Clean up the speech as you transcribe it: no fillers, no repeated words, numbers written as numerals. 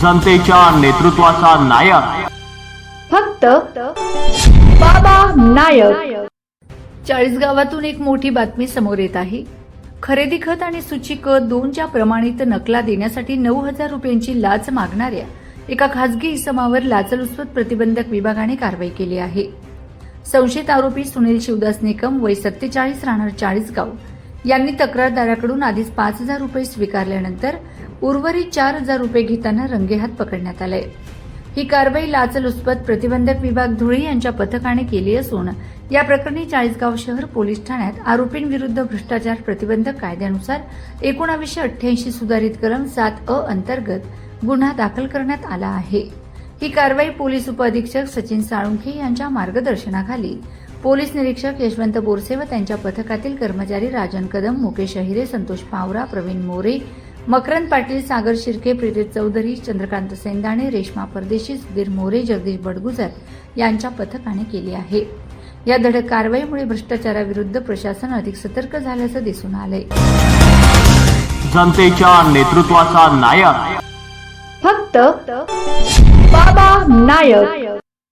जनतेच्या नेतृत्वाचा नायक फक्त बाबा नायक। चाळीसगावातून एक मोठी बातमी समोर येत आहे। खरेदी खत आणि सूचीक 2च्या प्रमाणित नकला देण्यासाठी 9,000 रुपयांची लाच मागणाऱ्या एका खासगी इसमावर लाचलुचपत प्रतिबंधक विभागाने कारवाई केली आहे। संशयित आरोपी सुनील शिवदास निकम वय 47 राहणार चाळीसगाव यांनी तक्रारदाराकडून आधीच 5,000 रुपये स्वीकारल्यानंतर उर्वरित 4,000 रुपये घेताना रंगेहात पकडण्यात आले। ही कारवाई लाचलुचपत प्रतिबंधक विभाग धुळे यांच्या पथकाने केली असून या प्रकरणी चाळीसगाव शहर पोलीस ठाण्यात आरोपींविरुद्ध भ्रष्टाचार प्रतिबंधक कायद्यानुसार 1988 सुधारित कलम 7A अंतर्गत गुन्हा दाखल करण्यात आला आहे। ही कारवाई पोलीस उपअधीक्षक सचिन साळुंखे यांच्या मार्गदर्शनाखाली पोलीस निरीक्षक यशवंत बोरसे व त्यांच्या पथकातील कर्मचारी राजन कदम, मुकेश अहिरे, संतोष पावरा, प्रवीण मोरे, मकरंद पाटील, सागर शिर्के, प्रेरित चौधरी, चंद्रकांत सेंदाणे, रेश्मा परदेशी, सुधीर मोरे, जगदीश बडगुजर यांच्या पथकाने केली आहे। या धडक कारवाईमुळे भ्रष्टाचाराविरुद्ध प्रशासन अधिक सतर्क झाल्याचं दिसून आलंय। जनतेच्या नेतृत्वाचा नायक फक्त बाबा नायक।